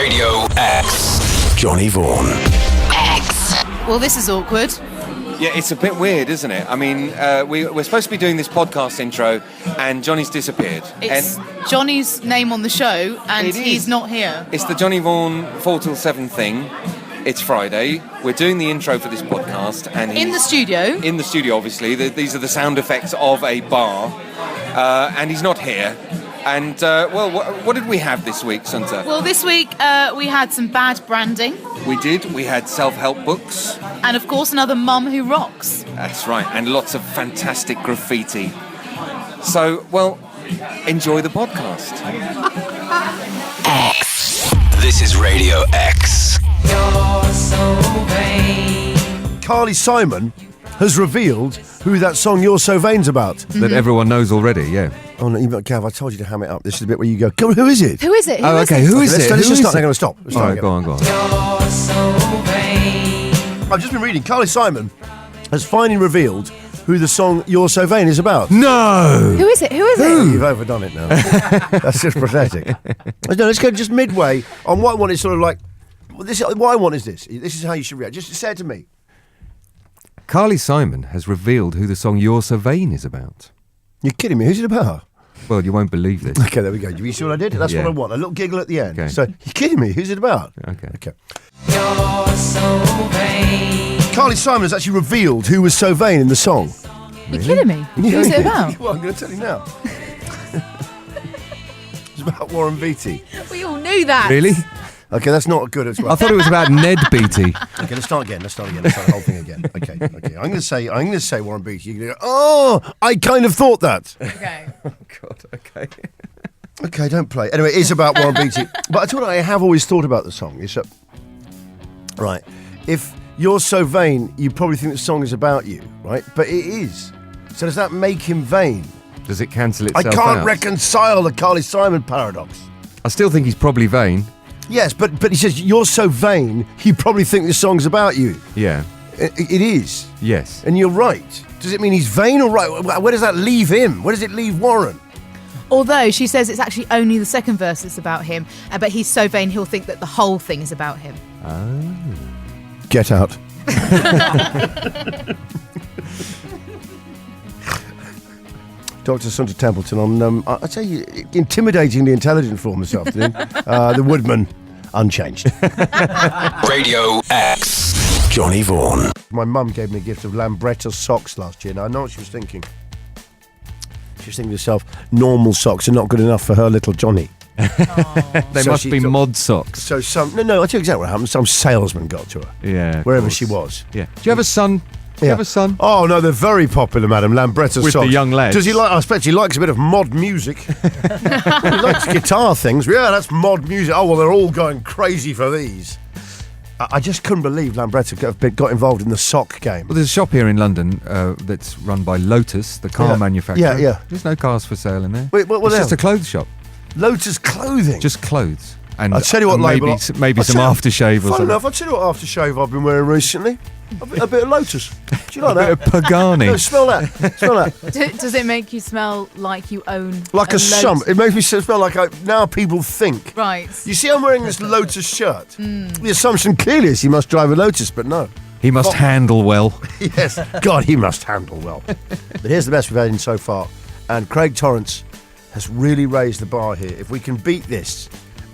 Radio X. Johnny Vaughan. X. Well, this is awkward. Yeah, it's a bit weird, isn't it? I mean, we're supposed to be doing this podcast intro, and Johnny's disappeared. It's Johnny's name on the show, and he's not here. It's the Johnny Vaughan 4 till 7 thing. It's Friday. We're doing the intro for this podcast, and in the studio. In the studio, obviously. These are the sound effects of a bar, and he's not here. And, what did we have this week, Sunta? Well, this week we had some bad branding. We did. We had self-help books. And, of course, another mum who rocks. That's right. And lots of fantastic graffiti. So, well, enjoy the podcast. X. This is Radio X. You're so vain. Carly Simon has revealed who that song You're So Vain's about. That everyone knows already, yeah. Oh, no, Gav, I told you to ham it up. This is the bit where you go, come on, who is it? Who is it? Who is it? Let's just start. I'm going to stop. Let's All start right, again. go on. You're so vain. I've just been reading. Carly Simon has finally revealed who the song You're So Vain is about. No! Who is it? Who is it? You've overdone it now. That's just pathetic. No, let's go just midway on what I want is sort of like, what I want is this. This is how you should react. Just say it to me. Carly Simon has revealed who the song You're So Vain is about. You're kidding me. Who's it about? Well, you won't believe this. Okay, there we go. You see what I did? That's Yeah. what I want. A little giggle at the end. Okay. So, you're kidding me. Who's it about? Okay. You're so vain. Carly Simon has actually revealed who was so vain in the song. You're kidding me? Who's it about? Well, I'm going to tell you now. It's about Warren Beatty. We all knew that. Really? Okay, that's not good as well. I thought it was about Ned Beatty. Okay, let's start again. Let's start the whole thing again. Okay. I'm going to say Warren Beatty. You're going to go, oh, I kind of thought that. Okay. Oh, God, okay. Okay, don't play. Anyway, it is about Warren Beatty. But I tell you what I have always thought about the song. Is that, right, if you're so vain, you probably think the song is about you, right? But it is. So does that make him vain? Does it cancel itself I can't out? reconcile the Carly Simon paradox. I still think he's probably vain. Yes, but he says, you're so vain, you probably think this song's about you. Yeah. It is. Yes. And you're right. Does it mean he's vain or right? Where does that leave him? Where does it leave Warren? Although she says it's actually only the second verse that's about him, but he's so vain he'll think that the whole thing is about him. Oh. Get out. Dr. Sunta Templeton on, I tell you, intimidatingly intelligent for him this afternoon. The Woodman, unchanged. Radio X. Johnny Vaughan. My mum gave me a gift of Lambretta Socks last year. Now, I know what she was thinking. She was thinking to herself, normal socks are not good enough for her little Johnny. They So must she be thought- mod socks. So no, I'll tell you exactly what happened. Some salesman got to her, Yeah. of wherever course. she was. Yeah. Do you have a son? Do you have a son? Oh, no, they're very popular, madam. Lambretta With Socks. the young lads. Does he like, I expect he likes a bit of mod music. He likes guitar things. Yeah, that's mod music. Oh, well, they're all going crazy for these. I just couldn't believe Lambretta got involved in the sock game. Well, there's a shop here in London that's run by Lotus, the car Yeah. manufacturer. Yeah. There's no cars for sale in there. Wait, what it's else? just a clothes shop. Lotus Clothing. Just clothes. And I'll tell you what maybe, label. maybe I'll some tell you- aftershave or Fun something. enough, I'll tell you what aftershave I've been wearing recently. A bit of Lotus. Do you like that? A bit of Pagani. No, smell that. Smell that. Does it make you smell like you own Like a sum. It makes me smell like now people think. Right. You see, I'm wearing this Lotus shirt. The assumption clearly is he must drive a Lotus, but no. He must handle well. Yes, God, he must handle well. But here's the best we've had in so far. And Craig Torrance has really raised the bar here. If we can beat this,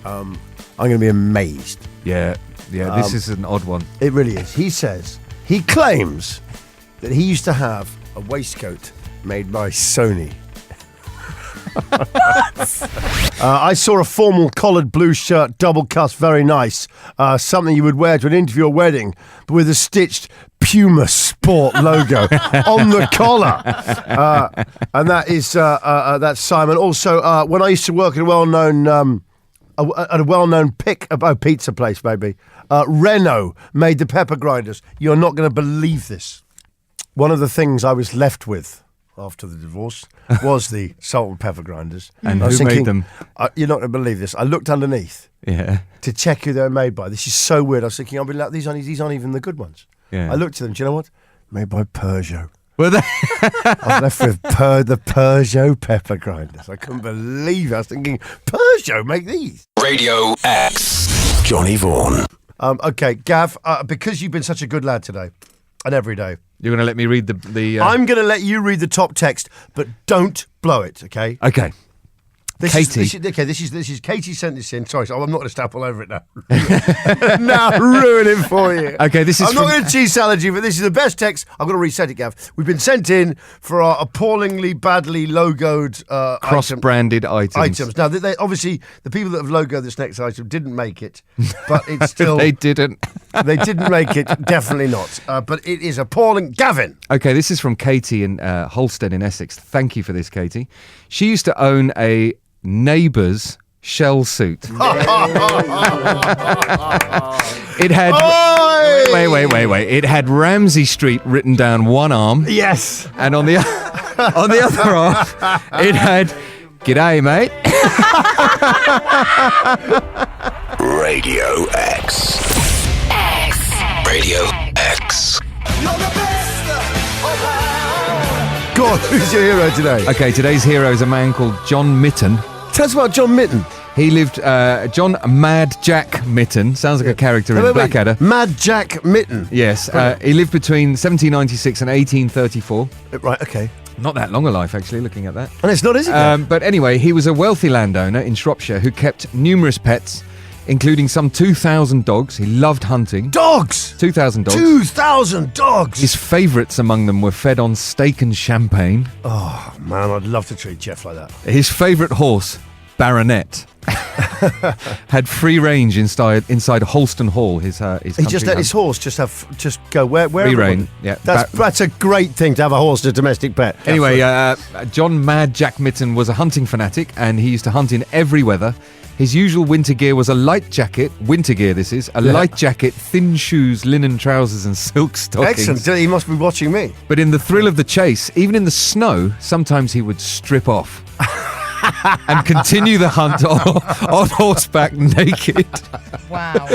I'm going to be amazed. Yeah, this is an odd one. It really is. He claims that he used to have a waistcoat made by Sony. I saw a formal collared blue shirt, double cuff, very nice. Something you would wear to an interview or wedding, but with a stitched Puma Sport logo on the collar. And that is that's Simon. Also, when I used to work at a well-known pizza place, maybe. Renault made the pepper grinders. You're not going to believe this. One of the things I was left with after the divorce was the salt and pepper grinders. And I was who made thinking, them? You're not going to believe this. I looked underneath Yeah. to check who they were made by. This is so weird. I was thinking, these aren't even the good ones. Yeah. I looked at them. Do you know what? Made by Peugeot. Well, I was left with the Peugeot pepper grinders. I couldn't believe it. I was thinking, Peugeot make these? Radio X. Johnny Vaughan. Okay, Gav, because you've been such a good lad today and every day, You're going to let me read the I'm going to let you read the top text, but don't blow it, okay? Okay. Katie. This is Katie sent this in. Sorry, I'm not going to step all over it now. Now ruin it for you. Okay, this is I'm not going to cheese salad you, but this is the best text. I'm going to reset it, Gav. We've been sent in for our appallingly badly logoed cross-branded items. Now, they obviously the people that have logoed this next item didn't make it, but it's still They didn't. They didn't make it. Definitely not. But it is appalling. Gavin. Okay, this is from Katie in Holstead in Essex. Thank you for this, Katie. She used to own a neighbour's shell suit. It had wait. It had Ramsey Street written down one arm. Yes. And on the other arm, it had "G'day, mate." Radio X. Radio X. Go on, who's your hero today? Okay, today's hero is a man called John Mitten. Tell us about John Mitten. He lived, John Mad Jack Mitten. Sounds like a character in Blackadder. Mad Jack Mitten. Yes, he lived between 1796 and 1834. Right, okay. Not that long a life, actually, looking at that. And it's not, is it? But anyway, he was a wealthy landowner in Shropshire who kept numerous pets, including some 2,000 dogs. He loved hunting. Dogs! 2,000 dogs. 2,000 dogs! His favourites among them were fed on steak and champagne. Oh, man, I'd love to treat Jeff like that. His favourite horse, Baronet, had free range inside Holston Hall. His He country just let home. his horse just go where Free rein, yeah. That's a great thing to have a horse as a domestic pet. Anyway, John Mad Jack Mitten was a hunting fanatic, and he used to hunt in every weather. His usual winter gear was a light jacket, light jacket, thin shoes, linen trousers and silk stockings. Excellent, he must be watching me. But in the thrill of the chase, even in the snow, sometimes he would strip off and continue the hunt on horseback naked. Wow.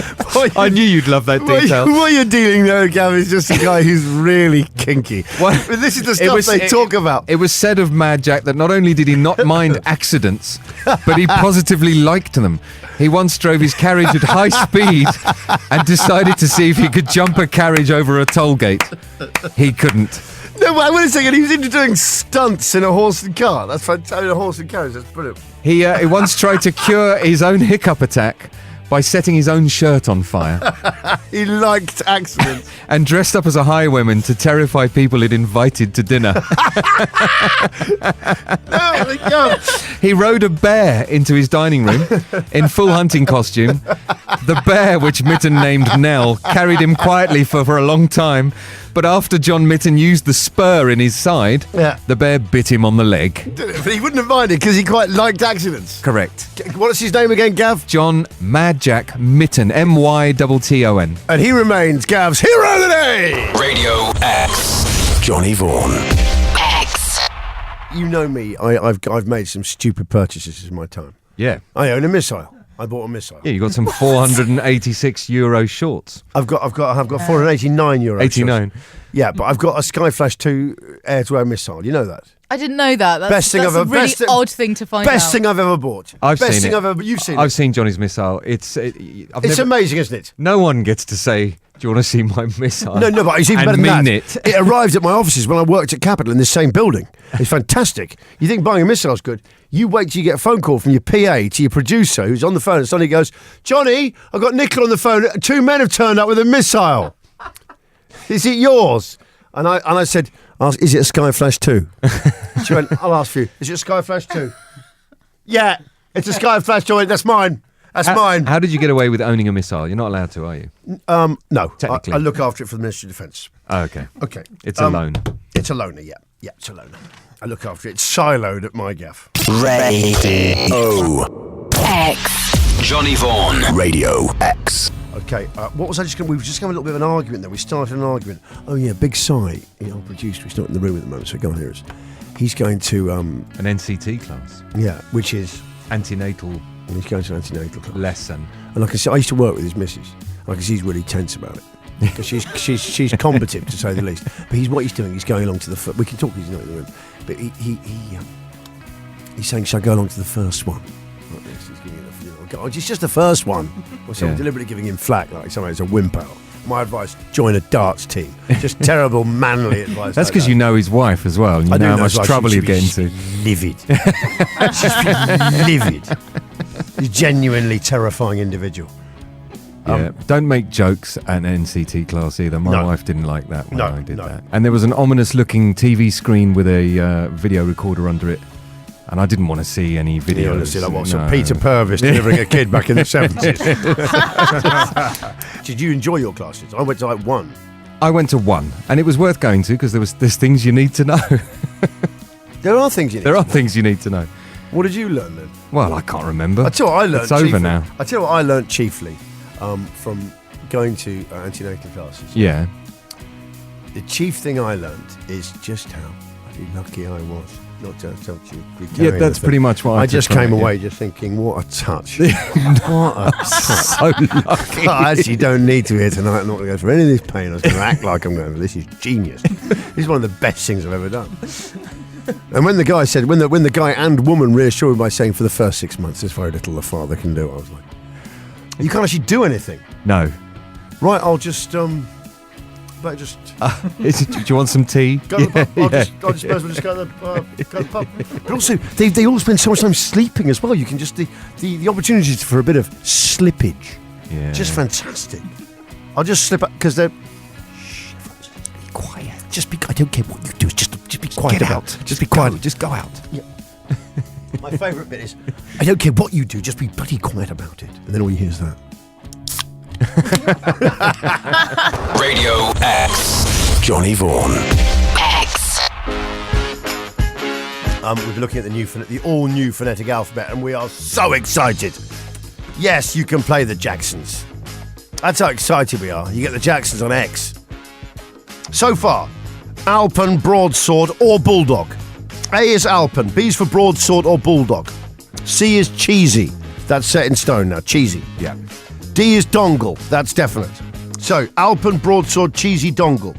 I knew you'd love that detail. What you're dealing there, Gav, is just a guy who's really kinky. But this is the stuff they talk about. It was said of Mad Jack that not only did he not mind accidents, but he positively liked them. He once drove his carriage at high speed and decided to see if he could jump a carriage over a toll gate. He couldn't. No, wait a second. He was into doing stunts in a horse and car. That's fantastic. A horse and carriage. That's brilliant. He once tried to cure his own hiccup attack by setting his own shirt on fire. He liked accidents. And dressed up as a highwayman to terrify people he'd invited to dinner. He rode a bear into his dining room in full hunting costume. The bear, which Mitten named Nell, carried him quietly for a long time. But after John Mitten used the spur in his side, the bear bit him on the leg. But he wouldn't have minded because he quite liked accidents. Correct. What's his name again, Gav? John Mad Jack Mitten, Mytton. And he remains Gav's hero of the day. Radio X. Johnny Vaughan. X. You know me. I've made some stupid purchases in my time. Yeah. I own a missile. I bought a missile. Yeah, you got some 486 euro shorts. I've got 489 euros. 89. Shorts. Yeah, but I've got a Skyflash 2 air-to-air missile. You know that. I didn't know that. That's a really odd thing to find out. Best thing I've ever bought. You've seen it. I've seen Johnny's missile. It's amazing, isn't it? No one gets to say, "Do you want to see my missile?" No, but it's even better than that. It arrived at my offices when I worked at Capital in this same building. It's fantastic. You think buying a missile is good? You wait till you get a phone call from your PA to your producer who's on the phone and suddenly goes, "Johnny, I've got Nicola on the phone. 2 men have turned up with a missile. Is it yours?" And I said, "Is it a Skyflash 2? She went, "I'll ask for you. Is it a Skyflash 2? Yeah, it's a Skyflash 2. That's mine. That's mine." How did you get away with owning a missile? You're not allowed to, are you? No. Technically. I look after it for the Ministry of Defence. Oh, okay. Okay. It's a loan. It's a loaner, yeah. Yeah, it's a loaner. I look after it. It's siloed at my gaff. Radio X. Johnny Vaughan. Radio X. Okay, what was I just going to... We were just having a little bit of an argument there. We started an argument. Oh, yeah, Big Si, our producer, he's not in the room at the moment, so go and hear us. He's going to... An NCT class. Yeah, which is... Antenatal. And he's going to an antenatal class. Lesson. And like I said, I used to work with his missus. Like I said, he's really tense about it. Because she's combative, to say the least. But what he's doing, he's going along to the... We can talk, he's not in the room. But he's saying, "Shall I go along to the first one?" Like this, he's giving it a funeral. God, it's just the first one. Or someone deliberately giving him flack, like someone who's a whimper. My advice, join a darts team. Just terrible manly advice. That's because you know his wife as well, and you know how much trouble he'd get into. Livid. She's livid. He's a genuinely terrifying individual. Don't make jokes at an NCT class either. My wife didn't like that when I did no. that. And there was an ominous-looking TV screen with a video recorder under it, and I didn't want to see any videos. Some Peter Purvis delivering a kid back in the 70s. Did you enjoy your classes? I went to like one. I went to one, and it was worth going to because there's things you need to know. There are things you need to know. things you need to know. What did you learn then? Well, I can't remember. I tell you what I learned. It's over now. I tell you what I learned chiefly from going to antinatal classes. Yeah. The chief thing I learned is just how lucky I was not to have touched you. Yeah, that's pretty much what I just took from came it, away just thinking, what a touch. What a touch. So lucky. I actually don't need to be here tonight. I'm not going to go through any of this pain. I was going to act like I'm going. This is genius. This is one of the best things I've ever done. And when the guy said, when the guy and woman reassured me by saying, for the first 6 months, there's very little the father can do, I was like, you can't actually do anything. No. Right, I'll just, do you want some tea? go to the pub. I'll just go to the pub. But also, they all spend so much time sleeping as well. You can just, the opportunities for a bit of slippage. Yeah. Just fantastic. I'll just slip up, because they're, shh, just be quiet. I don't care what you do, just be quiet about it. Just be quiet. Just go out. Yeah. My favourite bit is, I don't care what you do, just be bloody quiet about it. And then all you hear is that. Radio X. Johnny Vaughan. X. We've been looking at the all-new phonetic alphabet, and we are so excited. Yes, you can play the Jacksons. That's how excited we are. You get the Jacksons on X. So far, Alpen, Broadsword, or Bulldog. A is Alpen, B is for Broadsword or Bulldog. C is Cheesy. That's set in stone now, Cheesy. Yeah. D is Dongle. That's definite. So, Alpen, Broadsword, Cheesy, Dongle.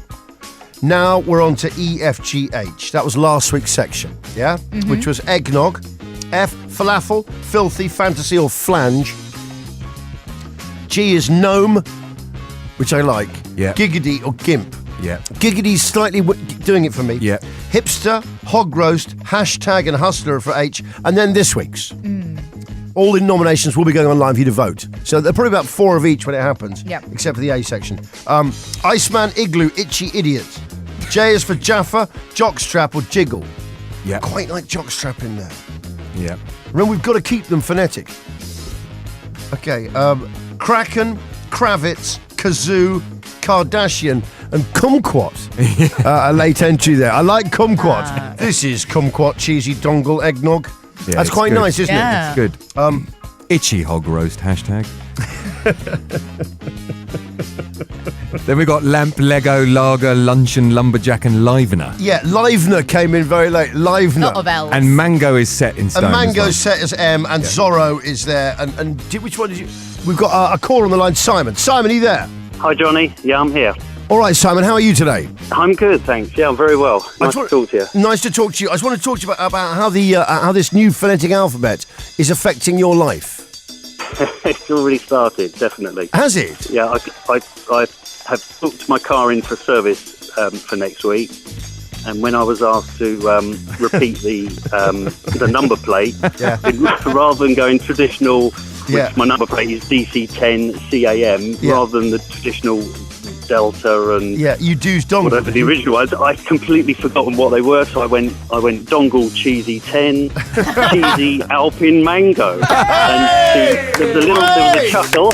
Now we're on to E, F, G, H. That was last week's section, yeah? Mm-hmm. Which was eggnog. F, falafel, filthy, fantasy, or flange. G is gnome, which I like. Yeah. Giggity or gimp. Yeah. Giggity's slightly doing it for me. Yeah. Hipster, hog roast, hashtag and hustler for H. And then this week's. All in nominations will be going online for you to vote. So there are probably about 4 of each when it happens. Yep. Except for the A section. Iceman, Igloo, Itchy Idiot. J is for Jaffa, Jockstrap or Jiggle. Yeah. Quite like Jockstrap in there. Yeah. Remember, we've got to keep them phonetic. Okay. Kraken, Kravitz, Kazoo, Kardashian and Kumquat. A late entry there. I like Kumquat. This is Kumquat, Cheesy, Dongle, Eggnog. Yeah, that's quite good. nice, isn't Yeah. it? It's good. Itchy hog roast, hashtag. Then we got Lamp, Lego, Lager, Luncheon, Lumberjack and Livener. Yeah, Livener came in very late. Livener. Lot of L's. And Mango is set in stone. And Mango's as well. set as M, and Zorro is there. And which one did you... We've got a caller on the line, Simon. Simon, are you there? Hi, Johnny. Yeah, I'm here. All right, Simon, how are you today? I'm good, thanks. Yeah, I'm very well. Nice to talk to you. Nice to talk to you. I just want to talk to you about how how this new phonetic alphabet is affecting your life. It's already started, definitely. Has it? Yeah, I have booked my car in for service for next week, and when I was asked to repeat the number plate, Yeah. rather than going traditional, Yeah. which my number plate is DC10 CAM, Yeah. rather than the traditional Delta and Yeah, you do's dongle. whatever the original was, I'd completely forgotten what they were, so I went Dongle Cheesy 10, Cheesy Alpine Mango, and there was a chuckle.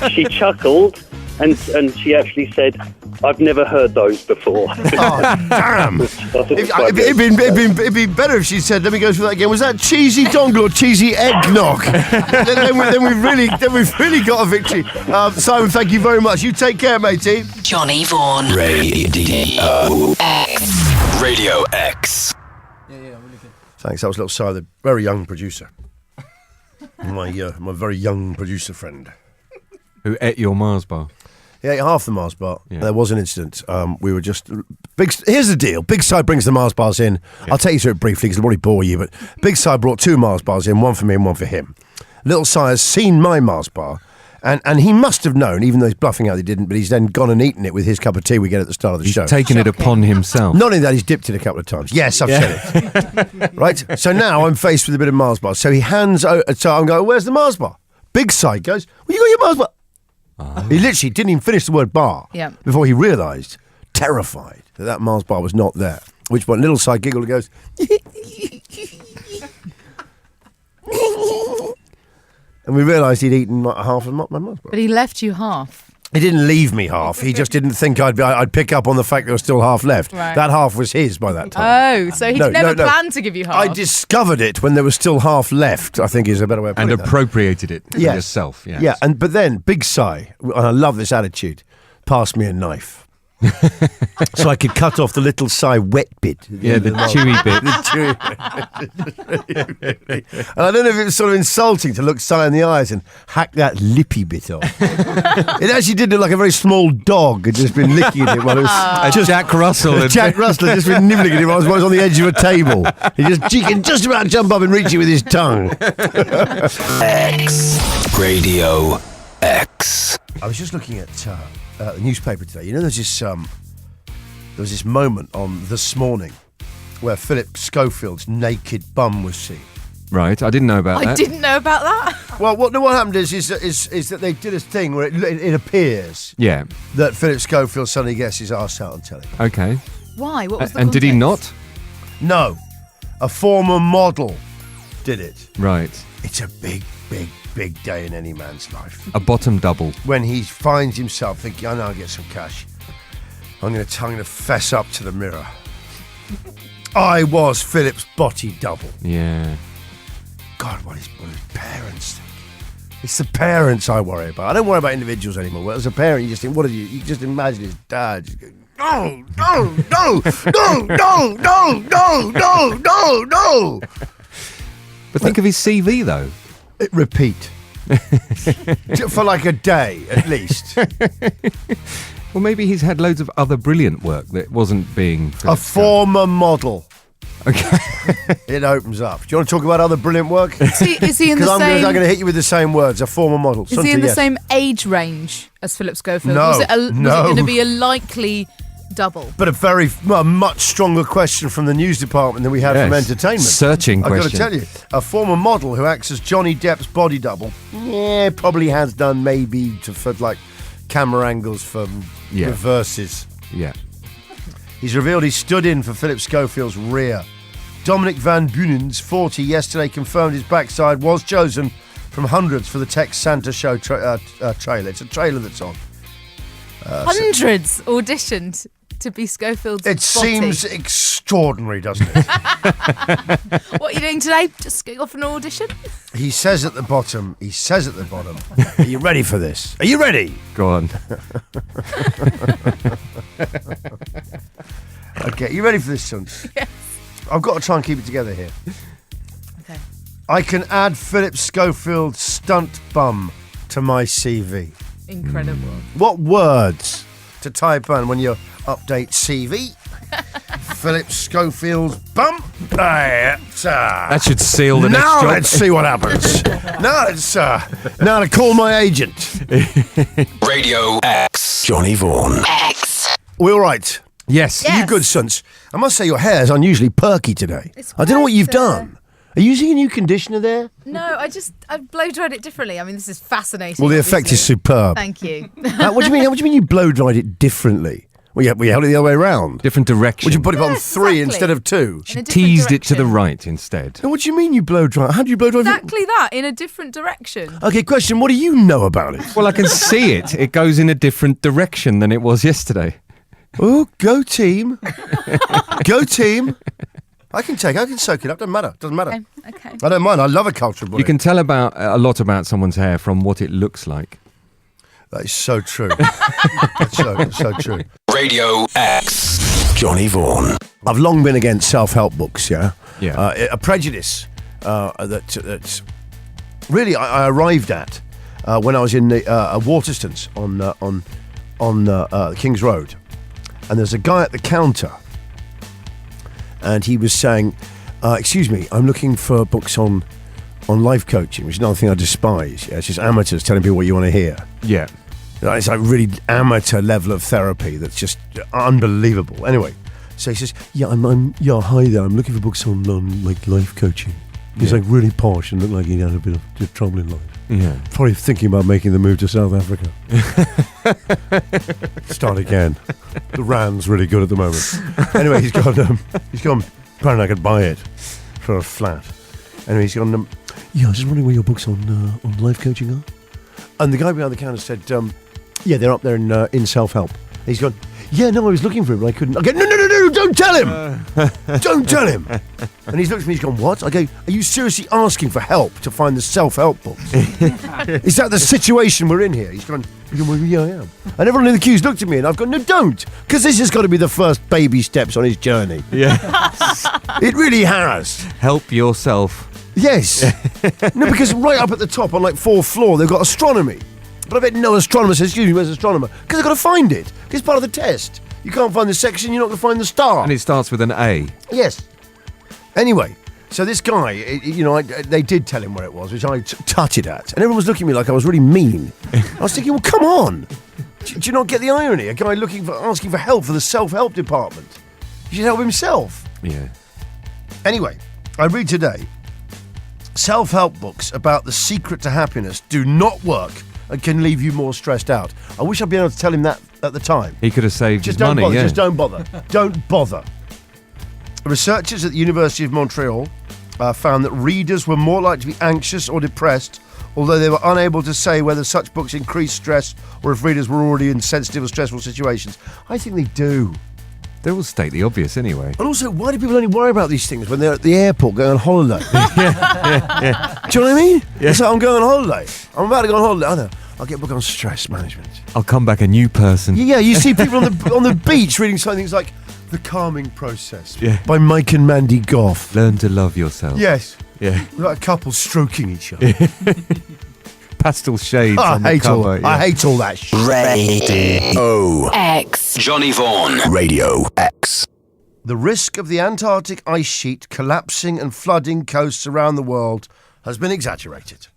she chuckled, and she actually said, "I've never heard those before." Oh, damn. It'd be better if she said, let me go through that again. Was that cheesy dongle or cheesy eggnog? then we've really got a victory. Simon, thank you very much. You take care, matey. Johnny Vaughan. Radio X. Radio X. Thanks. That was a little sigh of the very young producer. My very young producer friend. Who ate your Mars bar. Yeah, half the Mars bar. Yeah. There was an incident. We were just Here's the deal. Big Si brings the Mars bars in. I'll take you through it briefly because it'll probably bore you. But Big Si brought 2 Mars bars in, one for me and one for him. Little Si has seen my Mars bar, and he must have known, even though he's bluffing out he didn't, but he's then gone and eaten it with his cup of tea we get at the start of the show. He's taken it upon himself. Not only that, he's dipped it a couple of times. Yes, I've said it. Right? So now I'm faced with a bit of Mars bar. So he hands out, so I'm going, where's the Mars bar? Big Si goes, well, you got your Mars bar. He literally didn't even finish the word bar before he realised, terrified, that Mars bar was not there. Which point little Si giggled and goes, and we realised he'd eaten like half of my Mars bar. But he left you half. He didn't leave me half. He just didn't think I'd pick up on the fact there was still half left. Right. That half was his by that time. Oh, so he never planned to give you half. I discovered it when there was still half left, I think is a better way of putting it. And appropriated it for yourself. Yes. Yeah, but then Big Si, and I love this attitude, passed me a knife. So I could cut off the little Si wet bit. Yeah, the chewy bit. And I don't know if it was sort of insulting to look Si in the eyes and hack that lippy bit off. It actually did look like a very small dog had just been licking at it while it was Jack Russell. Jack Russell had just been nibbling at him while he was on the edge of a table. He can just about jump up and reach it with his tongue. X. Radio X. I was just looking at the newspaper today. You know, there was this moment on This Morning where Phillip Schofield's naked bum was seen. Right, I didn't know about that. I didn't know about that. Well, what happened is that they did a thing where it appears that Phillip Schofield suddenly gets his arse out on telly. Okay. Why? What was the And did he context? not? No, a former model did it. Right. It's a big day in any man's life. A bottom double. When he finds himself thinking, I know I'll get some cash. I'm going to fess up to the mirror. I was Philip's body double. Yeah. God, what his parents think. It's the parents I worry about. I don't worry about individuals anymore. Well, as a parent, you just think, you just imagine his dad just going, no. But think of his CV, though. Repeat. For like a day, at least. Well, maybe he's had loads of other brilliant work that wasn't being... A former model. Okay. It opens up. Do you want to talk about other brilliant work? Is he in the same... Because I'm going to hit you with the same words. A former model. Is he in the same age range as Phillip Schofield? No. Was it going to be a likely double? But a much stronger question from the news department than we had from entertainment. Searching question. I've got to tell you, a former model who acts as Johnny Depp's body double, probably has done maybe for like camera angles for reverses. Yeah. He's revealed he stood in for Phillip Schofield's rear. Dominic Van Bunen's 40 yesterday confirmed his backside was chosen from hundreds for the Tech Santa show trailer. It's a trailer that's on. Hundreds auditioned to be Schofield's It body. seems extraordinary, doesn't it? What are you doing today? Just going off an audition? He says at the bottom, are you ready for this? Are you ready? Go on. Okay, you ready for this, son? Yes. I've got to try and keep it together here. Okay. I can add Phillip Schofield's stunt bum to my CV. Incredible. What words to type in when you update CV? Phillip Schofield's bum. That should seal the next job. Now let's see what happens. Now to call my agent. Radio X. Johnny Vaughan. X. We all right? Yes. You good, sons? I must say your hair is unusually perky today. It's I don't know what you've great, done. Are you using a new conditioner there? No, I blow dried it differently. I mean, this is fascinating. Well, the effect is obviously. superb. Thank you. What do you mean? What do you mean you blow dried it differently? We held it the other way around. Different direction. Would you put it on Yes, 3 exactly. instead of 2? In a different Teased it to the direction. right instead. And what do you mean you blow dry? How do you blow dry? Exactly that, in a different direction. Okay, question. What do you know about it? Well, I can see it. It goes in a different direction than it was yesterday. Oh, go team. Go team. I can soak it up. Doesn't matter. Okay. I don't mind. I love a cultural body. You can tell a lot about someone's hair from what it looks like. That is so true. That's so true. Radio X. Johnny Vaughan. I've long been against self-help books, yeah? Yeah. A prejudice that really I arrived at when I was in the Waterstones on King's Road. and there's a guy at the counter, and he was saying, excuse me, I'm looking for books on life coaching, which is another thing I despise. Yeah, it's just amateurs telling people what you want to hear. Yeah. It's like really amateur level of therapy that's just unbelievable. Anyway, so he says, hi there, I'm looking for books on like life coaching. He's like really posh and looked like he had a bit of trouble in life. Yeah. Probably thinking about making the move to South Africa. Start again. The rand's really good at the moment. Anyway, he's gone, apparently I could buy it for a flat. Anyway, he's gone, I was just wondering where your books on life coaching are. And the guy behind the counter said, they're up there in Selfhelp. He's gone, I was looking for him, but I couldn't. I go, no, don't tell him! Don't tell him! And he's looked at me, he's gone, what? I go, are you seriously asking for help to find the self-help books? Is that the situation we're in here? He's gone, well, yeah, I am. And everyone in the queue's looked at me, and I've gone, no, don't! Because this has got to be the first baby steps on his journey. Yeah. It really has. Help yourself. Yes. No, because right up at the top on like 4th floor, they've got astronomy. But I bet no astronomer says, excuse me, where's astronomer? Because they've got to find it. It's part of the test. You can't find the section, you're not going to find the star. And it starts with an A. Yes. Anyway, so this guy, they did tell him where it was, which I tutted at. And everyone was looking at me like I was really mean. I was thinking, well, come on. Do you not get the irony? A guy asking for help for the self-help department. He should help himself. Yeah. Anyway, I read today, self-help books about the secret to happiness do not work and can leave you more stressed out. I wish I'd been able to tell him that at the time. He could have saved his money, bother, yeah. Just don't bother. Don't bother. Researchers at the University of Montreal found that readers were more likely to be anxious or depressed, although they were unable to say whether such books increased stress or if readers were already in sensitive or stressful situations. I think they do. They all state the obvious anyway. And also, why do people only worry about these things when they're at the airport going on holiday? Yeah. Do you know what I mean? Yeah. It's like, I'm going on holiday. I'm about to go on holiday. I know. I'll get a book on stress management. I'll come back a new person. Yeah, you see people on the beach reading things like The Calming Process by Mike and Mandy Goff. Learn to love yourself. Yes. Yeah. Like a couple stroking each other. Pastel shades on the cover. I hate all that shit. Radio X. Johnny Vaughan. Radio X. The risk of the Antarctic ice sheet collapsing and flooding coasts around the world has been exaggerated.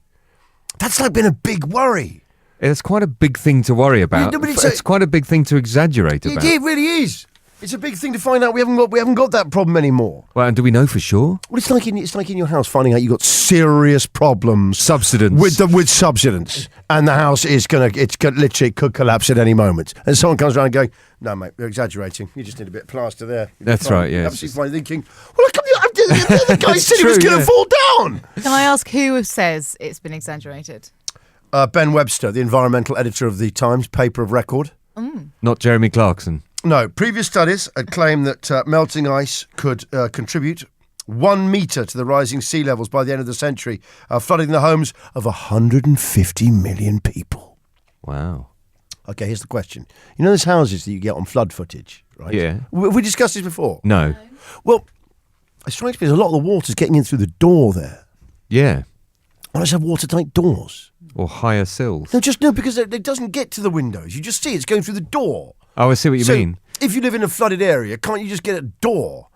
That's like been a big worry. It's quite a big thing to worry about. Yeah, but it's quite a big thing to exaggerate about. It really is. It's a big thing to find out we haven't got that problem anymore. Well, and do we know for sure? Well, it's like in your house finding out you've got serious problems Subsidence. with subsidence, and the house literally could collapse at any moment. And someone comes around going, "No, mate, you're exaggerating. You just need a bit of plaster there." That's right. Yeah. Absolutely fine. Thinking, well, the guy said he was going to fall down. Can I ask who says it's been exaggerated? Ben Webster, the environmental editor of the Times, paper of record. Not Jeremy Clarkson. No, previous studies had claimed that melting ice could contribute 1 metre to the rising sea levels by the end of the century, flooding the homes of 150 million people. Wow. Okay, here's the question. You know those houses that you get on flood footage, right? Yeah. Have we discussed this before? No. Well, it strikes me as a lot of the water's getting in through the door there. Yeah. Why don't you have watertight doors? Or higher sills. No, because it doesn't get to the windows. You just see it's going through the door. Oh, I see what you mean. If you live in a flooded area, can't you just get a door?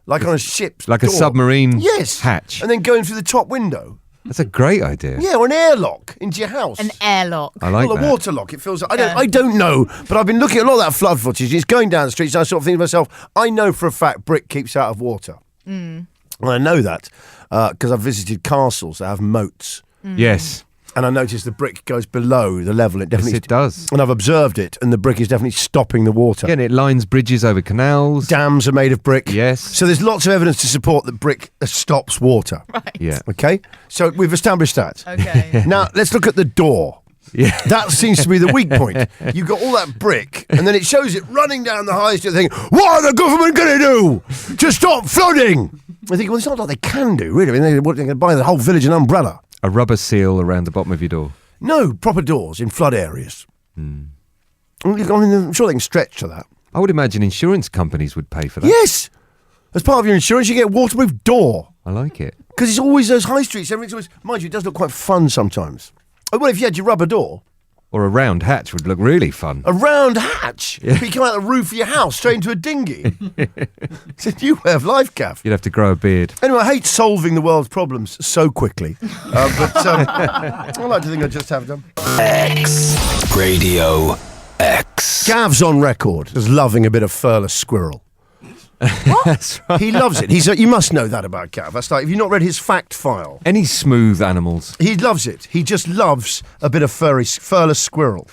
Like on a ship's Like door? a submarine Yes. hatch. And then go in through the top window. That's a great idea. Yeah, or an airlock into your house. An airlock. I like well, a that. water lock. It feels like, I don't know, but I've been looking at a lot of that flood footage. It's going down the streets and I sort of think to myself, I know for a fact brick keeps out of water. And I know that because I've visited castles that have moats. Yes. And I noticed the brick goes below the level. It definitely Yes, it does. And I've observed it, and the brick is definitely stopping the water. Yeah, and it lines bridges over canals. Dams are made of brick. Yes. So there's lots of evidence to support that brick stops water. Right. Yeah. Okay? So we've established that. Okay. Now, let's look at the door. Yeah. That seems to be the weak point. You've got all that brick, and then it shows it running down the high street thinking, what are the government going to do to stop flooding? I think, well, it's not like they can do, really. I mean, they're going to buy the whole village an umbrella. A rubber seal around the bottom of your door. No, proper doors in flood areas. I mean, I'm sure they can stretch to that. I would imagine insurance companies would pay for that. Yes! As part of your insurance, you get a waterproof door. I like it. Because it's always those high streets. Everything's always... Mind you, it does look quite fun sometimes. Oh, well, if you had your rubber door... Or a round hatch would look really fun. A round hatch? Yeah. You come out the roof of your house straight into a dinghy. It's a new way of life, Gav. You'd have to grow a beard. Anyway, I hate solving the world's problems so quickly. But I like to think I just have them. X. Radio X. Gav's on record as loving a bit of furless squirrel. That's right. He loves it. You must know that about Gav. That's like, have you not read his fact file? Any smooth animals. He loves it. He just loves a bit of furless squirrel.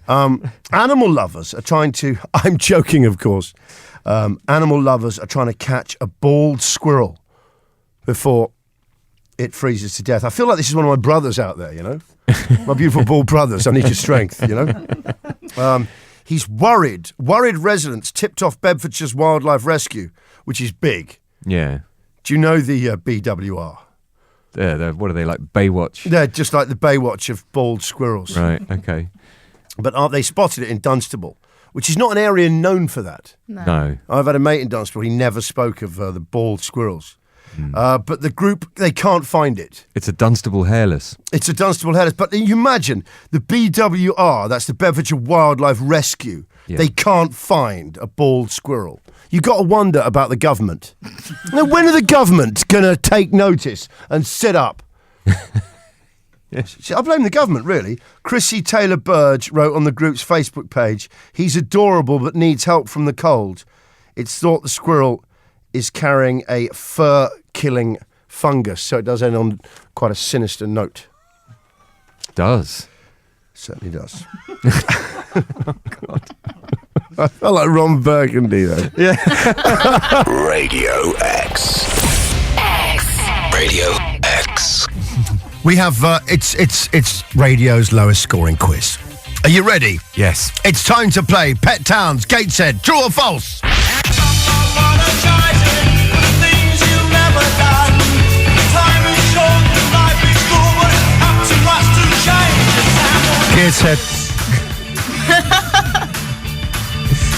Animal lovers are trying to... I'm joking, of course. Animal lovers are trying to catch a bald squirrel before it freezes to death. I feel like this is one of my brothers out there, you know? My beautiful bald brothers. I need your strength, you know? He's worried. Worried residents tipped off Bedfordshire's Wildlife Rescue, which is big. Yeah. Do you know the BWR? What are they, like Baywatch? They're just like the Baywatch of bald squirrels. Right, okay. But they spotted it in Dunstable, which is not an area known for that. No. I've had a mate in Dunstable. He never spoke of the bald squirrels. But the group, they can't find it. It's a Dunstable hairless. It's a Dunstable hairless. But you imagine, the BWR, that's the Bedfordshire Wildlife Rescue, they can't find a bald squirrel. You've got to wonder about the government. Now, when are the government going to take notice and sit up? See, I blame the government, really. Chrissy Taylor-Burge wrote on the group's Facebook page, "He's adorable but needs help from the cold. It's thought the squirrel is carrying a fur-killing fungus," so it does end on quite a sinister note. Does. Certainly does. Oh, God. I felt like Ron Burgundy, though. Yeah. Radio X. Radio X. We have, it's radio's lowest scoring quiz. Are you ready? Yes. It's time to play Pet Towns, Gateshead, true or false? Gateshead.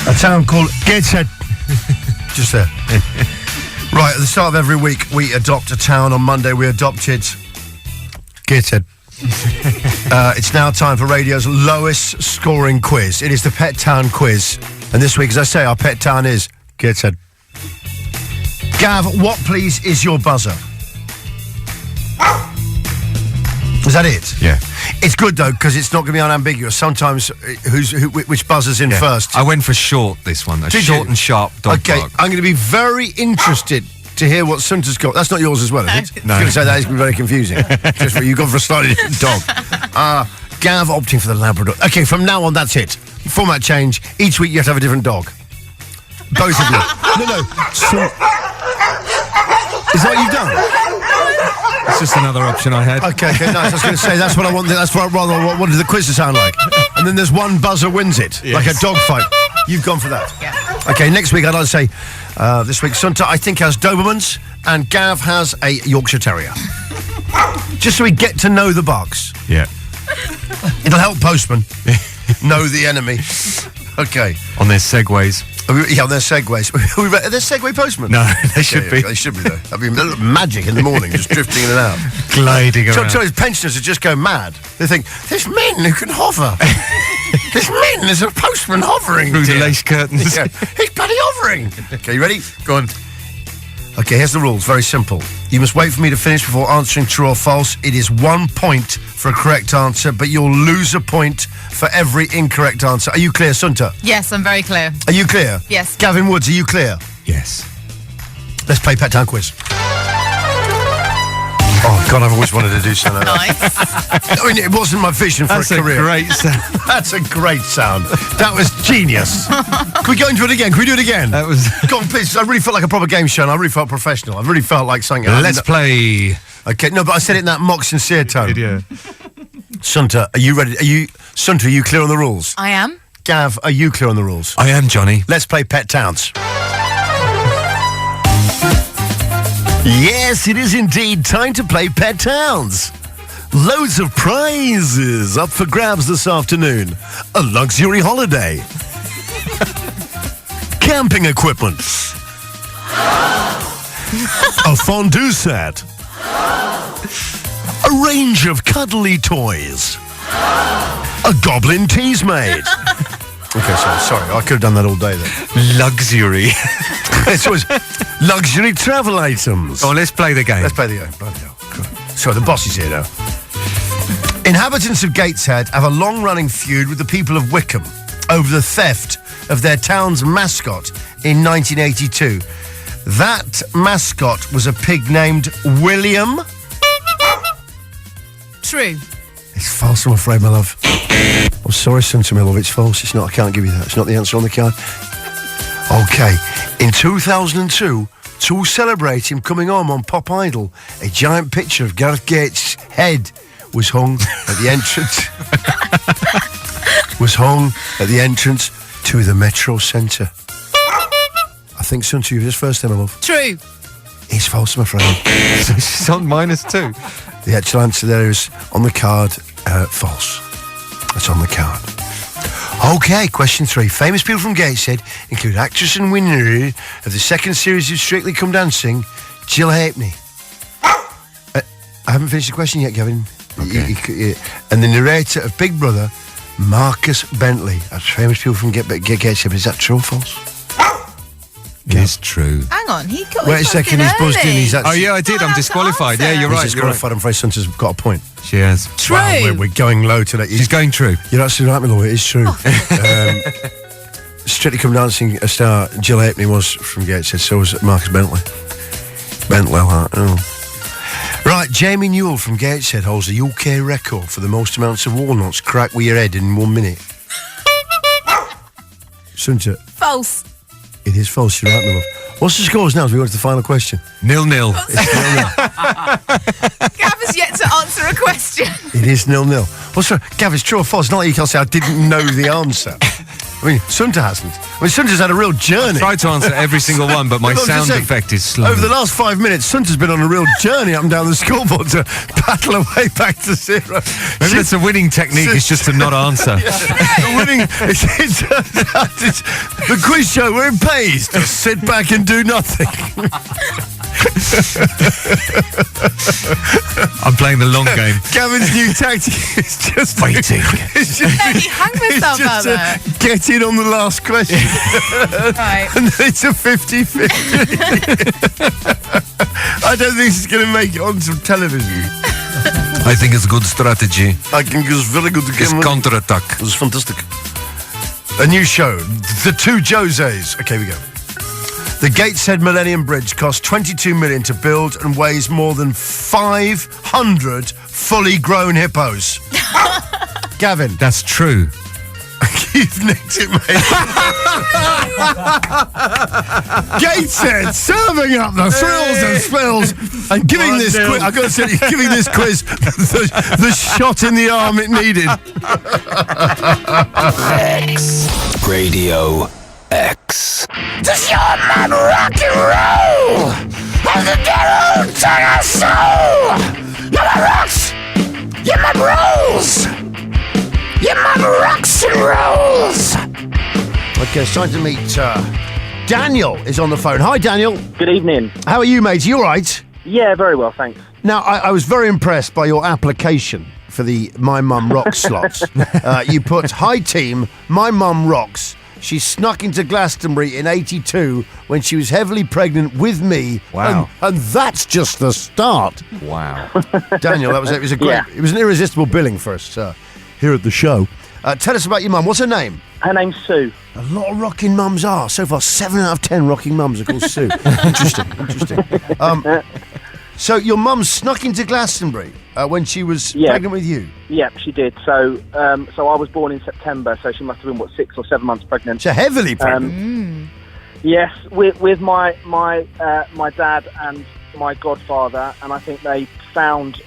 A town called Gateshead. Just there. Right, at the start of every week, we adopt a town. On Monday, we adopted Gateshead. It's now time for radio's lowest scoring quiz. It is the Pet Town quiz. And this week, as I say, our pet town is Gateshead. Gav, what, please, is your buzzer? Is that it? Yeah. It's good, though, because it's not going to be unambiguous. Sometimes which buzzer's in first. I went for short this one. Did short you? and sharp dog Okay, bark. I'm going to be very interested to hear what Sunta's got. That's not yours as well, is it? No. I was going to say that is very confusing. Just you've gone for a slightly different dog. Gav opting for the Labrador. Okay, from now on, that's it. Format change. Each week you have to have a different dog. Both of you. No. Is that what you've done? It's just another option I had. Okay, nice. I was going to say, that's what I want. That's what I wanted the quiz to sound like. And then there's one buzzer wins it, like a dog fight. You've gone for that. Yeah. Okay, next week I'd like to say, this week Sunta, I think, has Dobermans, and Gav has a Yorkshire Terrier. Just so we get to know the barks. Yeah. It'll help postmen know the enemy. Okay. On their segways. Yeah, on their segways. Are there Segway postmen? No, they should be. They should be, though. That'd be magic in the morning, just drifting in and out. Gliding around. So pensioners would just go mad. They think, there's men who can hover. There's a postman hovering. Through the lace curtains. Yeah. He's bloody hovering. Okay, you ready? Go on. Okay, here's the rules. Very simple. You must wait for me to finish before answering true or false. It is 1 point for a correct answer, but you'll lose a point for every incorrect answer. Are you clear, Sunta? Yes, I'm very clear. Are you clear? Yes. Gavin Woods, are you clear? Yes. Let's play Pet Town Quiz. Oh, God, I've always wanted to do something like that. Nice. I mean, it wasn't my vision for a career. Great sound. That's a great sound. That was genius. Can we go into it again? Can we do it again? That was... Go on, please. I really felt like a proper game show, and I really felt professional. I really felt like something. Let's play. Okay, no, but I said it in that mock sincere tone. Yeah. Sunta, are you ready? Sunta, are you clear on the rules? I am. Gav, are you clear on the rules? I am, Johnny. Let's play Pet Towns. Yes, it is indeed time to play Pet Towns. Loads of prizes up for grabs this afternoon. A luxury holiday. Camping equipment. A fondue set. A range of cuddly toys. A goblin tea's made. Okay, sorry. I could have done that all day then. Luxury. It was luxury travel items. Oh, let's play the game. Let's play the game. Bloody hell. Sorry, the boss is here now. Inhabitants of Gateshead have a long-running feud with the people of Wickham over the theft of their town's mascot in 1982. That mascot was a pig named William. True. It's false, I'm afraid, my love. I'm sorry, Sunta, my love, it's false. It's not, I can't give you that. It's not the answer on the card. Okay. In 2002, to celebrate him coming home on Pop Idol, a giant picture of Gareth Gates' head was hung at the entrance. To the Metro Centre. I think, Sunta, you've this first time, my love. True. It's false, I'm afraid. She's on -2. The actual answer there is on the card, false. It's on the card. Okay, question 3. Famous people from Gateshead include actress and winner of the second series of Strictly Come Dancing, Jill Halfpenny. I haven't finished the question yet, Gavin. Okay. And the narrator of Big Brother, Marcus Bentley. That's famous people from Gateshead. Is that true or false? It's true. Hang on, he got. Wait a second, he's buzzed in. He's actually. Oh yeah, I did. I'm disqualified. Yeah, you're He's right. disqualified. I'm afraid Sunta's got a point. She has. True. Wow, we're going low today. She's going true. You're absolutely right, my lord. It is true. Strictly Come Dancing star Jill Halfpenny was from Gateshead. So was Marcus Bentley. Right, Jamie Newell from Gateshead holds the UK record for the most amounts of walnuts cracked with your head in 1 minute. Sunta, False. it is false. You're right, my love. What's the scores now as we go to the final question? 0-0. Gav has yet to answer a question. It is 0-0. What's wrong? Gav, it's true or false? It's not like you can say I didn't know the answer. I mean, Sunta hasn't. I mean, Sunta's had a real journey. I tried to answer every single one, but my Look, I'm just sound saying, effect is slow. Over the last 5 minutes, Sunta's been on a real journey up and down the scoreboard to battle away back to 0. Maybe it's a winning technique, it's just to not answer. The winning, the quiz show where it pays to sit back and do nothing. I'm playing the long game. Gavin's new tactic is just Waiting. It's just, He hung himself it's out just there. get in on the last question. Right. And then it's a 50-50. I don't think she's going to make it onto television. I think it's a good strategy. I think it's very good to It's get counter-attack. It was fantastic. A new show, The Two Joses. Okay, we go. The Gateshead Millennium Bridge cost $22 million to build and weighs more than 500 fully grown hippos. Gavin. That's true. You've nicked it, mate. Gateshead serving up the thrills and spills and giving this quiz, I've got to say, giving this quiz the shot in the arm it needed. X. Radio X. Does your mum rock and roll? Has the devil turn her soul? Your mum rocks. Your mum rolls. Your mum rocks and rolls. Okay, it's time to meet Daniel is on the phone. Hi, Daniel. Good evening. How are you, mate? You all right? Yeah, very well, thanks. Now, I was very impressed by your application for the My Mum Rocks slots. You put, hi team, my mum rocks. She snuck into Glastonbury in 82 when she was heavily pregnant with me. Wow. And that's just the start. Wow. Daniel, it was a great, Yeah. it was an irresistible billing for us here at the show. Tell us about your mum. What's her name? Her name's Sue. A lot of rocking mums are. So far, 7 out of 10 rocking mums are called Sue. Interesting. So your mum snuck into Glastonbury when she was pregnant with you? Yep, she did. So so I was born in September, so she must have been, 6 or 7 months pregnant. So heavily pregnant? Yes, with my dad and my godfather, and I think they found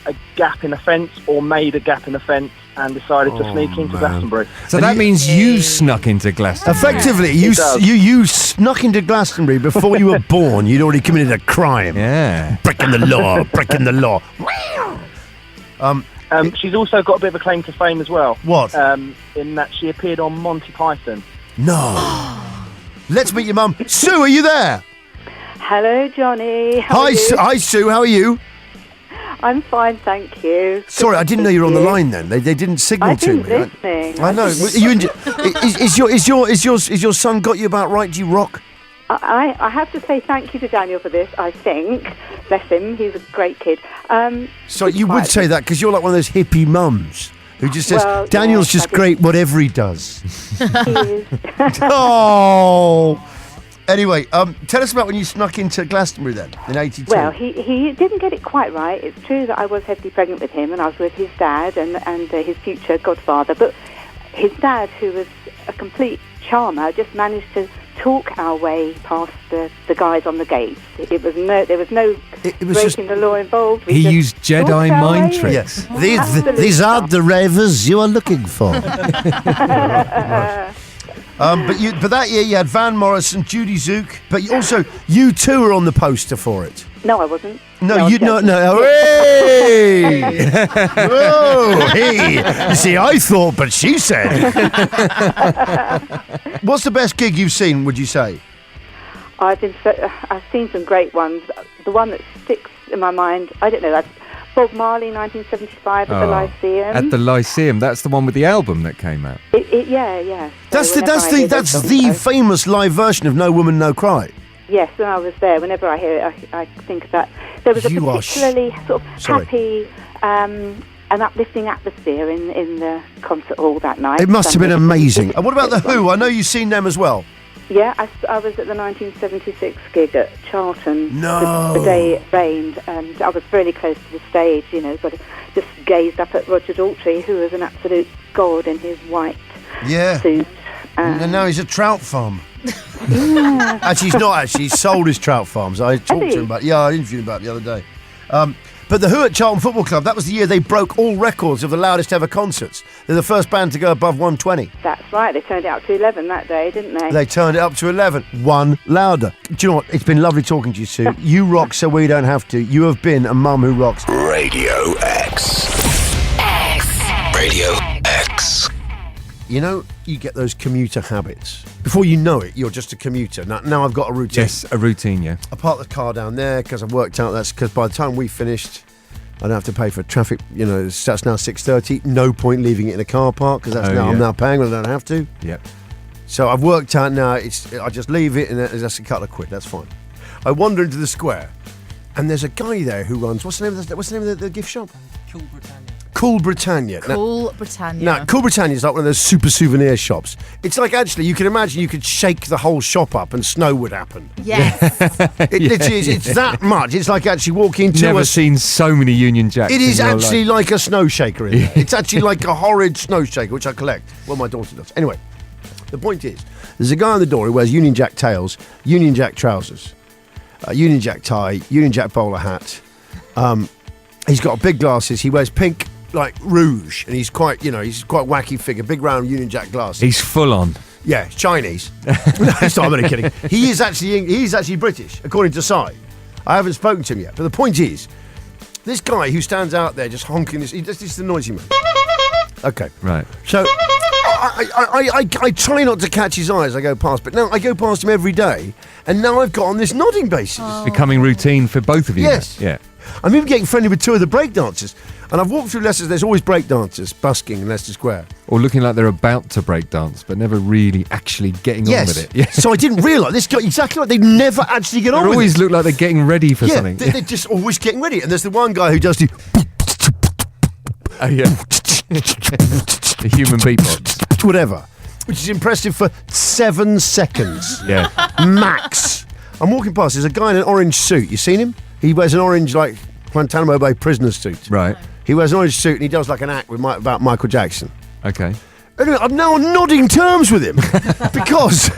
a gap in the fence or made a gap in the fence and decided to sneak into Glastonbury. So that means you snuck into Glastonbury. Effectively, you snuck into Glastonbury before you were born. You'd already committed a crime. Yeah. Breaking the law. She's also got a bit of a claim to fame as well. What? In that she appeared on Monty Python. No. Let's meet your mum. Sue, are you there? Hello, Johnny. How are you? Hi, Sue. How are you? I'm fine, thank you. Sorry, I didn't know you were on the line then. They didn't signal I've been to me. listening. I know. Is your son got you about right? Do you rock? I have to say thank you to Daniel for this, I think. Bless him, he's a great kid. So you would say that because you're like one of those hippie mums who just says, Well, Daniel's yes, just great whatever he does. He is. Oh! Anyway, tell us about when you snuck into Glastonbury then, in 82. Well, he didn't get it quite right. It's true that I was heavily pregnant with him and I was with his dad and his future godfather. But his dad, who was a complete charmer, just managed to talk our way past the guys on the gates. There was no breaking the law involved. He used Jedi mind tricks. Yes. These are the ravers you are looking for. But that year you had Van Morrison, Judy Zook, but you too were on the poster for it. No, I wasn't. No. Hey! Whoa, hey! You see, I thought, but she said. What's the best gig you've seen, would you say? I've seen some great ones. The one that sticks in my mind, I don't know, that's Bob Marley, 1975 at the Lyceum. At the Lyceum, that's the one with the album that came out. Yeah. That's the famous live version of No Woman, No Cry. Yes, when I was there, whenever I hear it, I think of that. There was a particularly sort of happy and uplifting atmosphere in the concert hall that night. It must have been amazing. And what about The Who? I know you've seen them as well. Yeah, I was at the 1976 gig at Charlton. No. The day it rained, and I was really close to the stage, but just gazed up at Roger Daltrey, who was an absolute god in his white suit. And now he's a trout farm. Yeah. Actually, he's not actually. He's sold his trout farms. I talked to him about it. Yeah, I interviewed him about it the other day. But The Who at Charlton Football Club, that was the year they broke all records of the loudest ever concerts. They're the first band to go above 120. That's right. They turned it up to 11 that day, didn't they? They turned it up to 11. One louder. Do you know what? It's been lovely talking to you, Sue. You rock so we don't have to. You have been a mum who rocks. Radio X. Radio X. You know, you get those commuter habits. Before you know it, you're just a commuter. Now I've got a routine. Yes, a routine, yeah. I parked the car down there because I've worked out that's because by the time we finished, I don't have to pay for traffic. That's now 6:30. No point leaving it in a car park because I'm now paying when I don't have to. Yep. So I've worked out now. I just leave it and that's a couple of quid. That's fine. I wander into the square, and there's a guy there who runs. What's the name of the gift shop? Cool Britannia. Cool Britannia. Now, Cool Britannia is like one of those super souvenir shops. It's like, actually, you can imagine you could shake the whole shop up and snow would happen. Yes. It literally is. It's that much. It's like actually walking to Never seen so many Union Jacks. It is in your actually life. like a snow shaker in there. It's actually like a horrid snow shaker, which I collect. Well, my daughter does. Anyway, the point is, there's a guy on the door who wears Union Jack tails, Union Jack trousers, Union Jack tie, Union Jack bowler hat. He's got big glasses. He wears pink, like rouge, and he's quite wacky figure, big round Union Jack glasses. He's full on. Yeah, Chinese. No, I'm only kidding. He's actually British, according to Sai. I haven't spoken to him yet, but the point is, this guy who stands out there just honking this is the noisy man. Okay, right. So I try not to catch his eye as I go past, but now I go past him every day, and now I've got on this nodding basis. Becoming routine for both of you. Yes. Yeah. I'm even getting friendly with two of the breakdancers. And I've walked through Leicester, there's always breakdancers busking in Leicester Square. Or looking like they're about to break dance, but never really actually getting on with it. Yeah. So I didn't realise, this guy, exactly like they never actually get on with it. They always look like they're getting ready for something. They're just always getting ready. And there's the one guy who does the... Oh, yeah. The human beatbox. Whatever. Which is impressive for 7 seconds. Yeah. Max. I'm walking past, there's a guy in an orange suit. You seen him? He wears an orange, like, Guantanamo Bay prisoner suit. Right. He wears an orange suit and he does like an act about Michael Jackson. Okay. Anyway, I'm now on nodding terms with him because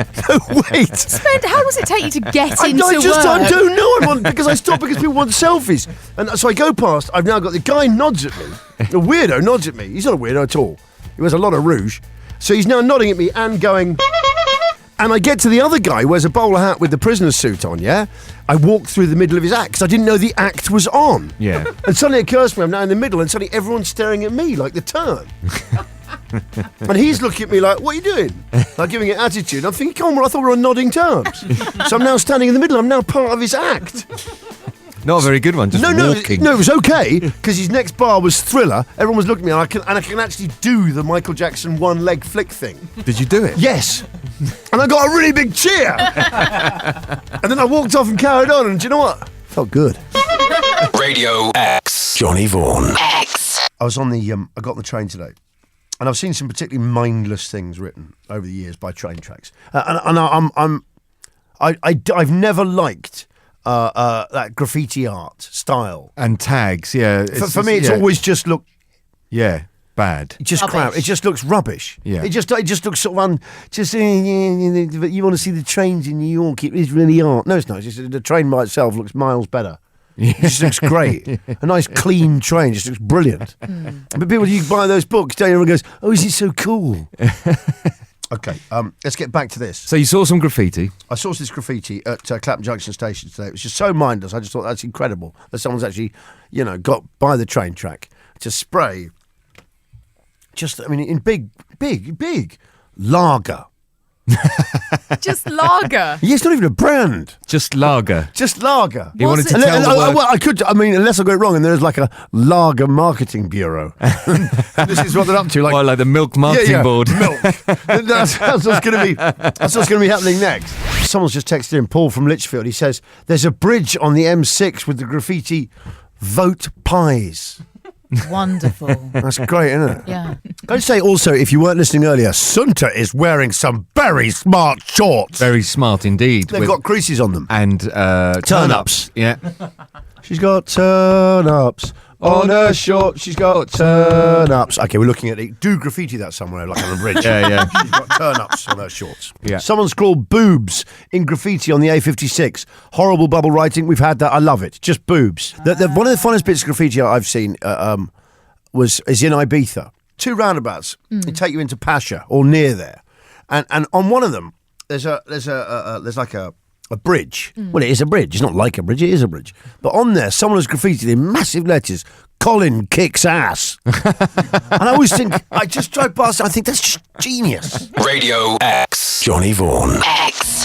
wait. Spend, how does it take you to get into I work? don't know. Because I stop because people want selfies, and so I go past. I've now got the guy nods at me. The weirdo nods at me. He's not a weirdo at all. He wears a lot of rouge, so he's now nodding at me and going. And I get to the other guy who wears a bowler hat with the prisoner suit on, yeah? I walk through the middle of his act because I didn't know the act was on. Yeah. And suddenly it occurs to me, I'm now in the middle, and suddenly everyone's staring at me like the turn. And he's looking at me like, what are you doing? Like giving it attitude. I'm thinking, come on, I thought we were on nodding terms. So I'm now standing in the middle, I'm now part of his act. Not a very good one, just walking. No, it was okay, because his next bar was Thriller. Everyone was looking at me, and I can actually do the Michael Jackson one-leg flick thing. Did you do it? Yes. And I got a really big cheer. And then I walked off and carried on, and do you know what? Felt good. Radio X. Johnny Vaughan. X. I was on the, I got on the train today, and I've seen some particularly mindless things written over the years by train tracks. I've never liked that graffiti art style. And tags, yeah. For me, it's always just looked bad. just Rubbish. crap. It just looks rubbish. Yeah. It just looks sort of but you want to see the trains in New York? It is really art. No, it's not. It's just, the train by itself looks miles better. It just looks great. A nice clean train just looks brilliant. But people, you buy those books, don't you? Everyone goes, "Oh, is it so cool?" Okay, let's get back to this. So you saw some graffiti. I saw this graffiti at Clapham Junction Station today. It was just so mindless. I just thought that's incredible that someone's actually, got by the train track to spray. In big lager. Just lager. Yeah, it's not even a brand. Just lager. Just lager. He wanted to tell the world. Well, I could. Unless I got it wrong, and there's like a lager marketing bureau. This is what they're up to. Like the milk marketing board. Milk. That's what's going to be. That's what's going to be happening next. Someone's just texted in, Paul from Lichfield. He says there's a bridge on the M6 with the graffiti "Vote Pies." Wonderful. That's great, isn't it? Yeah. I'd say also, if you weren't listening earlier, Sunta is wearing some very smart shorts. Very smart indeed. They've got creases on them. And turn-ups. Yeah. She's got turn-ups on her shorts. She's got turn-ups. Okay, we're looking at it. Do graffiti that somewhere, like on a bridge. Yeah. She's got turn-ups on her shorts. Yeah. Someone scrawled boobs in graffiti on the A56. Horrible bubble writing. We've had that. I love it. Just boobs. One of the funnest bits of graffiti I've seen is in Ibiza. 2 roundabouts. They take you into Pasha or near there, and on one of them there's like a bridge. Well, it is a bridge. It's not like a bridge. It is a bridge. But on there, someone has graffitied in massive letters, "Colin kicks ass." And I always think, I just drive past. I think that's just genius. Radio X. Johnny Vaughan. X.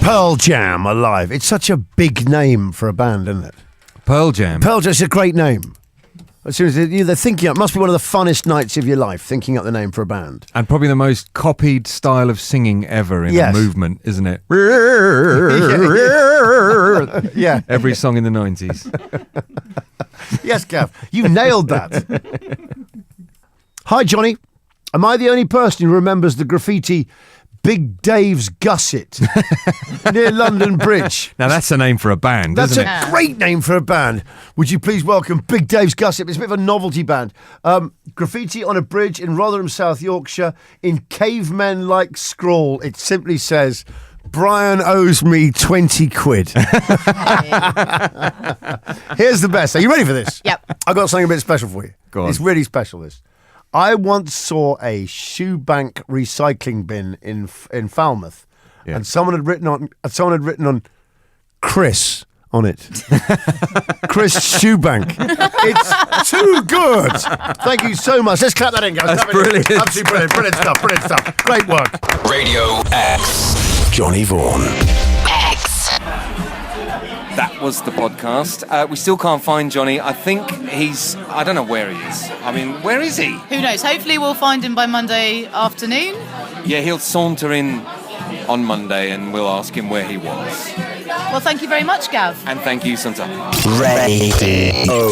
Pearl Jam alive. It's such a big name for a band, isn't it? Pearl Jam. Pearl Jam's a great name. As soon as they're thinking up, must be one of the funnest nights of your life, thinking up the name for a band. And probably the most copied style of singing ever in a movement, isn't it? Yeah. Every song in the 90s. Yes, Gav, you nailed that. Hi, Johnny. Am I the only person who remembers the graffiti Big Dave's Gusset near London Bridge? Now that's a name for a band, That's isn't a it? great name for a band. Would you please welcome Big Dave's Gusset? It's a bit of a novelty band. Graffiti on a bridge in Rotherham, South Yorkshire, in cavemen-like scrawl. It simply says, "Brian owes me 20 quid. Here's the best. Are you ready for this? Yep. I've got something a bit special for you. Go on. It's really special, this. I once saw a shoe bank recycling bin in Falmouth, and someone had written on Chris on it. Chris Shoebank. It's too good. Thank you so much. Let's clap that in, guys. That's brilliant. Absolutely brilliant. Brilliant stuff. Great work. Radio X. Johnny Vaughan. X. That was the podcast. We still can't find Johnny. I think I don't know where he is. Where is he? Who knows? Hopefully we'll find him by Monday afternoon. Yeah, he'll saunter in on Monday and we'll ask him where he was. Well, thank you very much, Gav. And thank you, Santa. Radio.